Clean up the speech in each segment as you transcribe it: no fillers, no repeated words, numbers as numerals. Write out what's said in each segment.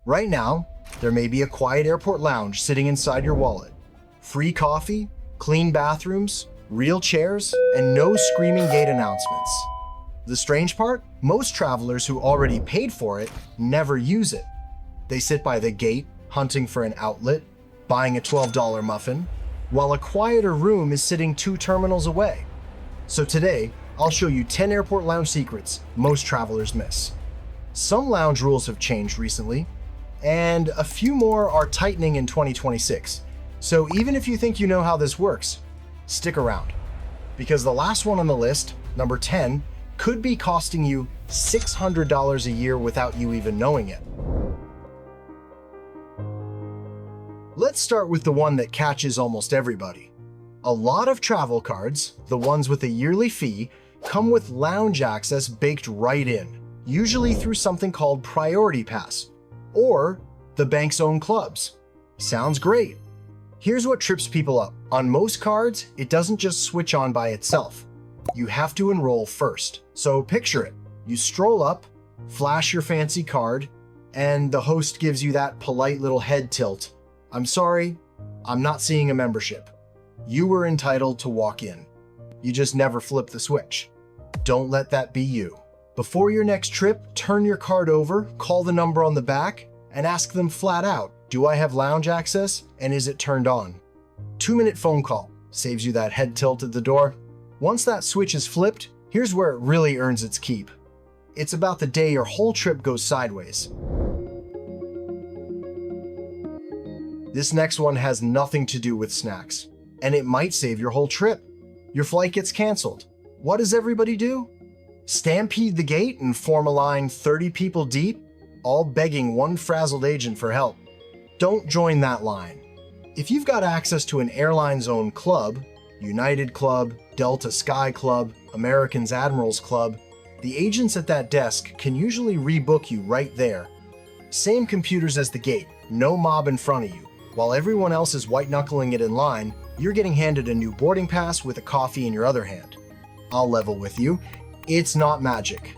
Right now, there may be a quiet airport lounge sitting inside your wallet. Free coffee, clean bathrooms, real chairs, and no screaming gate announcements. The strange part? Most travelers who already paid for it never use it. They sit by the gate, hunting for an outlet, buying a $12 muffin, while a quieter room is sitting 2 terminals away. So today, I'll show you 10 airport lounge secrets most travelers miss. Some lounge rules have changed recently, and a few more are tightening in 2026. So even if you think you know how this works, stick around. Because the last one on the list, number 10, could be costing you $600 a year without you even knowing it. Let's start with the one that catches almost everybody. A lot of travel cards, the ones with a yearly fee, come with lounge access baked right in, usually through something called Priority Pass, or the bank's own clubs. Sounds great. Here's what trips people up. On most cards, it doesn't just switch on by itself. You have to enroll first. So picture it. You stroll up, flash your fancy card, and the host gives you that polite little head tilt. I'm sorry, I'm not seeing a membership. You were entitled to walk in. You just never flip the switch. Don't let that be you. Before your next trip, turn your card over, call the number on the back, and ask them flat out, do I have lounge access and is it turned on? 2-minute phone call saves you that head tilt at the door. Once that switch is flipped, here's where it really earns its keep. It's about the day your whole trip goes sideways. This next one has nothing to do with snacks, and it might save your whole trip. Your flight gets canceled. What does everybody do? Stampede the gate and form a line 30 people deep, all begging one frazzled agent for help. Don't join that line. If you've got access to an airline's own club, United Club, Delta Sky Club, American's Admirals Club, the agents at that desk can usually rebook you right there. Same computers as the gate, no mob in front of you. While everyone else is white-knuckling it in line, you're getting handed a new boarding pass with a coffee in your other hand. I'll level with you, it's not magic.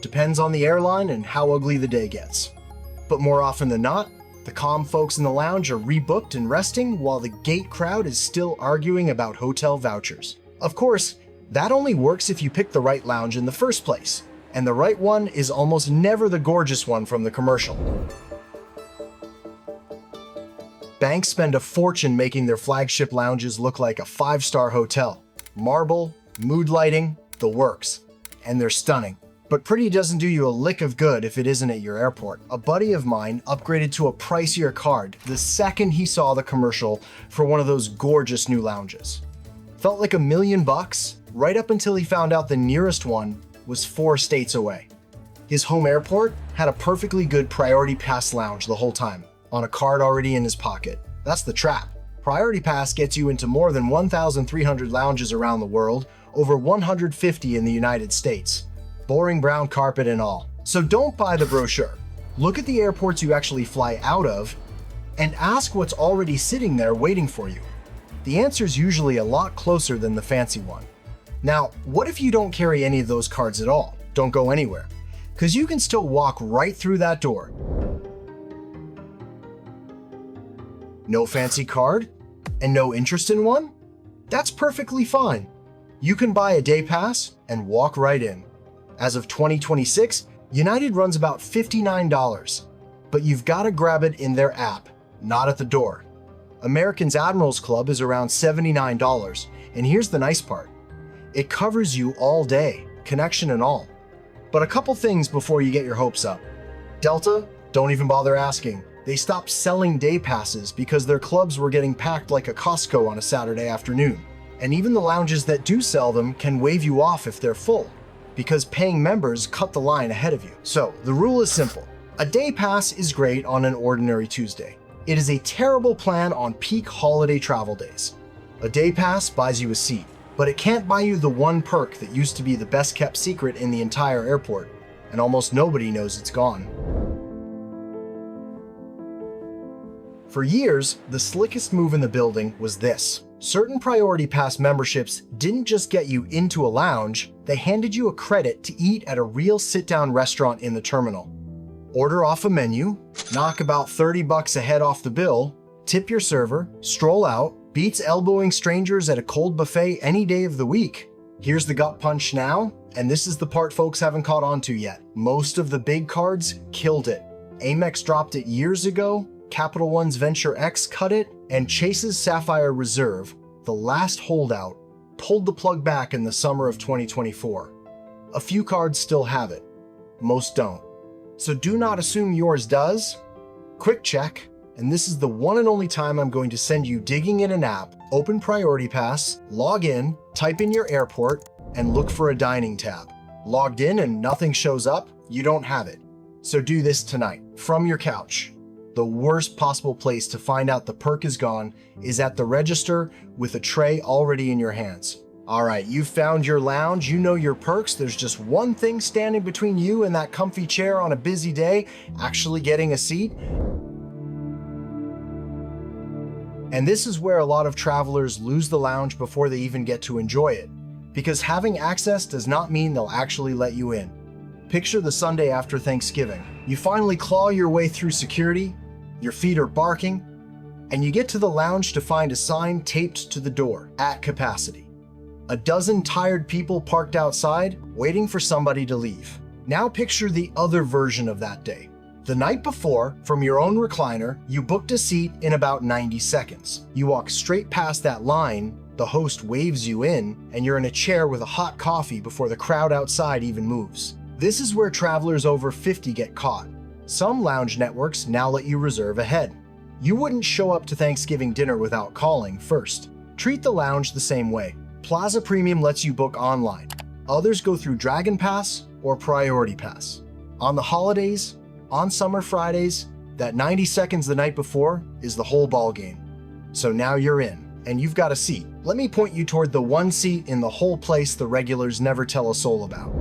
Depends on the airline and how ugly the day gets. But more often than not, the calm folks in the lounge are rebooked and resting while the gate crowd is still arguing about hotel vouchers. Of course, that only works if you pick the right lounge in the first place, and the right one is almost never the gorgeous one from the commercial. Banks spend a fortune making their flagship lounges look like a 5-star hotel. Marble, mood lighting, the works. And they're stunning. But pretty doesn't do you a lick of good if it isn't at your airport. A buddy of mine upgraded to a pricier card the second he saw the commercial for one of those gorgeous new lounges. Felt like $1 million right up until he found out the nearest one was 4 states away. His home airport had a perfectly good Priority Pass lounge the whole time, on a card already in his pocket. That's the trap. Priority Pass gets you into more than 1,300 lounges around the world, over 150 in the United States. Boring brown carpet and all. So don't buy the brochure. Look at the airports you actually fly out of and ask what's already sitting there waiting for you. The answer's usually a lot closer than the fancy one. Now, what if you don't carry any of those cards at all? Don't go anywhere, because you can still walk right through that door. No fancy card? And no interest in one? That's perfectly fine. You can buy a day pass and walk right in. As of 2026, United runs about $59, but you've got to grab it in their app, not at the door. American's Admirals Club is around $79, and here's the nice part. It covers you all day, connection and all. But a couple things before you get your hopes up. Delta, don't even bother asking. They stopped selling day passes because their clubs were getting packed like a Costco on a Saturday afternoon. And even the lounges that do sell them can wave you off if they're full, because paying members cut the line ahead of you. So the rule is simple. A day pass is great on an ordinary Tuesday. It is a terrible plan on peak holiday travel days. A day pass buys you a seat, but it can't buy you the one perk that used to be the best kept secret in the entire airport, and almost nobody knows it's gone. For years, the slickest move in the building was this. Certain Priority Pass memberships didn't just get you into a lounge, they handed you a credit to eat at a real sit-down restaurant in the terminal. Order off a menu, knock about $30 a head off the bill, tip your server, stroll out, beats elbowing strangers at a cold buffet any day of the week. Here's the gut punch now, and this is the part folks haven't caught on to yet. Most of the big cards killed it. Amex dropped it years ago, Capital One's Venture X cut it, and Chase's Sapphire Reserve, the last holdout, pulled the plug back in the summer of 2024. A few cards still have it. Most don't. So do not assume yours does. Quick check, and this is the one and only time I'm going to send you digging in an app, open Priority Pass, log in, type in your airport, and look for a dining tab. Logged in and nothing shows up, you don't have it. So do this tonight, from your couch. The worst possible place to find out the perk is gone is at the register with a tray already in your hands. All right, you've found your lounge, you know your perks. There's just one thing standing between you and that comfy chair on a busy day, actually getting a seat. And this is where a lot of travelers lose the lounge before they even get to enjoy it, because having access does not mean they'll actually let you in. Picture the Sunday after Thanksgiving. You finally claw your way through security, your feet are barking, and you get to the lounge to find a sign taped to the door, at capacity. A dozen tired people parked outside, waiting for somebody to leave. Now picture the other version of that day. The night before, from your own recliner, you booked a seat in about 90 seconds. You walk straight past that line, the host waves you in, and you're in a chair with a hot coffee before the crowd outside even moves. This is where travelers over 50 get caught. Some lounge networks now let you reserve ahead. You wouldn't show up to Thanksgiving dinner without calling first. Treat the lounge the same way. Plaza Premium lets you book online. Others go through Dragon Pass or Priority Pass. On the holidays, on summer Fridays, that 90 seconds the night before is the whole ball game. So now you're in, and you've got a seat. Let me point you toward the one seat in the whole place the regulars never tell a soul about.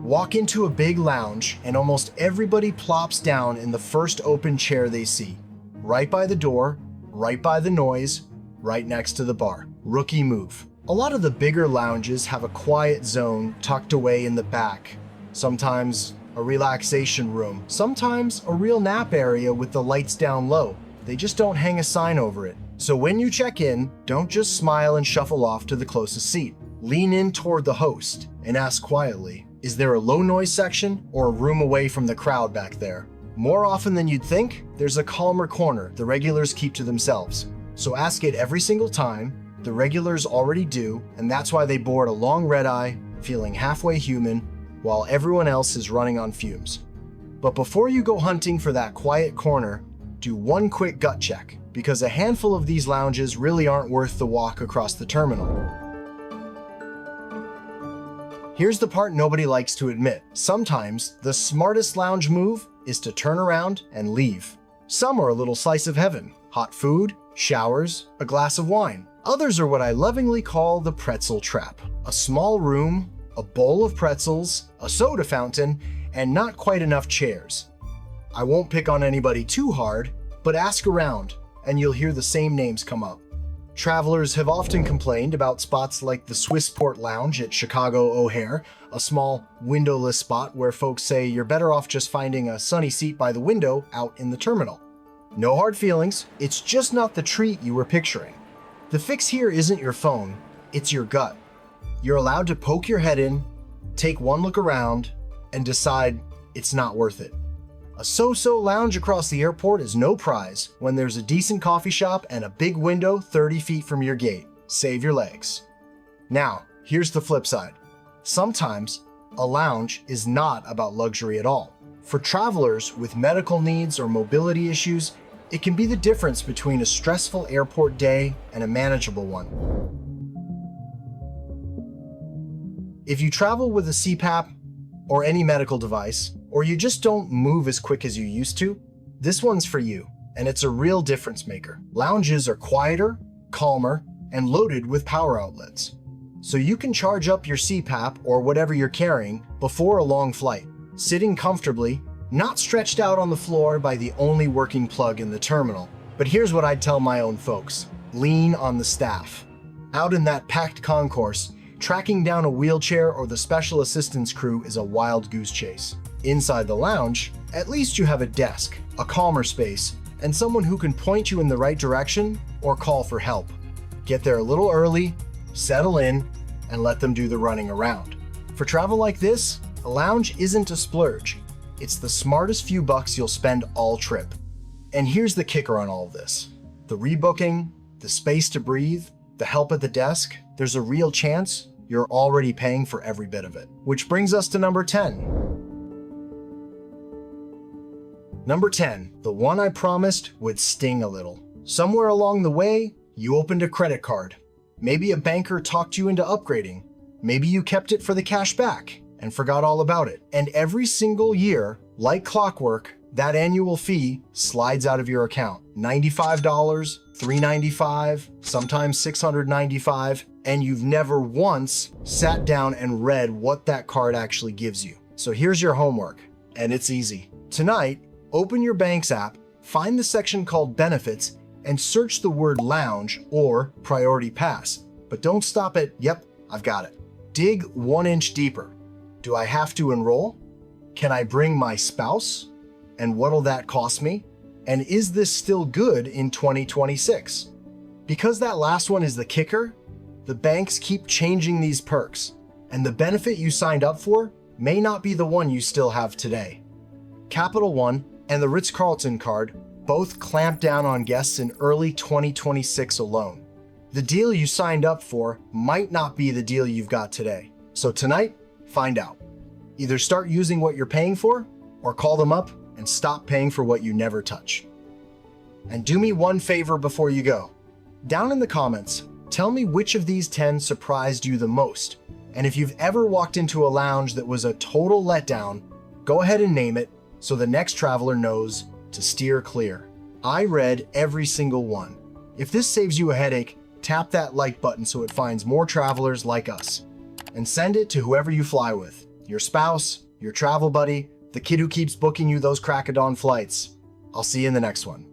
Walk into a big lounge, and almost everybody plops down in the first open chair they see. Right by the door, right by the noise, right next to the bar. Rookie move. A lot of the bigger lounges have a quiet zone tucked away in the back. Sometimes a relaxation room. Sometimes a real nap area with the lights down low. They just don't hang a sign over it. So when you check in, don't just smile and shuffle off to the closest seat. Lean in toward the host and ask quietly, is there a low noise section or a room away from the crowd back there? More often than you'd think, there's a calmer corner the regulars keep to themselves. So ask it every single time. The regulars already do, and that's why they board a long red eye, feeling halfway human, while everyone else is running on fumes. But before you go hunting for that quiet corner, do one quick gut check, because a handful of these lounges really aren't worth the walk across the terminal. Here's the part nobody likes to admit. Sometimes the smartest lounge move is to turn around and leave. Some are a little slice of heaven. Hot food, showers, a glass of wine. Others are what I lovingly call the pretzel trap. A small room, a bowl of pretzels, a soda fountain, and not quite enough chairs. I won't pick on anybody too hard, but ask around and you'll hear the same names come up. Travelers have often complained about spots like the Swissport Lounge at Chicago O'Hare, a small windowless spot where folks say you're better off just finding a sunny seat by the window out in the terminal. No hard feelings, it's just not the treat you were picturing. The fix here isn't your phone, it's your gut. You're allowed to poke your head in, take one look around, and decide it's not worth it. A so-so lounge across the airport is no prize when there's a decent coffee shop and a big window 30 feet from your gate. Save your legs. Now, here's the flip side. Sometimes, a lounge is not about luxury at all. For travelers with medical needs or mobility issues, it can be the difference between a stressful airport day and a manageable one. If you travel with a CPAP or any medical device, or you just don't move as quick as you used to, this one's for you, and it's a real difference maker. Lounges are quieter, calmer, and loaded with power outlets. So you can charge up your CPAP or whatever you're carrying before a long flight, sitting comfortably, not stretched out on the floor by the only working plug in the terminal. But here's what I'd tell my own folks. Lean on the staff. Out in that packed concourse, Tracking down a wheelchair or the special assistance crew is a wild goose chase. Inside the lounge, at least you have a desk, a calmer space, and someone who can point you in the right direction or call for help. Get there a little early, settle in, and let them do the running around. For travel like this, a lounge isn't a splurge. It's the smartest few bucks you'll spend all trip. And here's the kicker on all of this. The rebooking, the space to breathe, the help at the desk, there's a real chance you're already paying for every bit of it. Which brings us to number 10. Number 10, the one I promised would sting a little. Somewhere along the way, you opened a credit card. Maybe a banker talked you into upgrading. Maybe you kept it for the cash back and forgot all about it. And every single year, like clockwork, that annual fee slides out of your account. $95, $395, sometimes $695, and you've never once sat down and read what that card actually gives you. So here's your homework, and it's easy. Tonight, open your bank's app, find the section called Benefits, and search the word Lounge or Priority Pass. But don't stop at, yep, I've got it. Dig 1 inch deeper. Do I have to enroll? Can I bring my spouse? And what'll that cost me? And is this still good in 2026? Because that last one is the kicker, the banks keep changing these perks, and the benefit you signed up for may not be the one you still have today. Capital One and the Ritz-Carlton card both clamped down on guests in early 2026 alone. The deal you signed up for might not be the deal you've got today. So tonight, find out. Either start using what you're paying for, or call them up and stop paying for what you never touch. And do me one favor before you go. Down in the comments, tell me which of these 10 surprised you the most. And if you've ever walked into a lounge that was a total letdown, go ahead and name it so the next traveler knows to steer clear. I read every single one. If this saves you a headache, tap that like button so it finds more travelers like us. And send it to whoever you fly with. Your spouse, your travel buddy, the kid who keeps booking you those crack-a-dawn flights. I'll see you in the next one.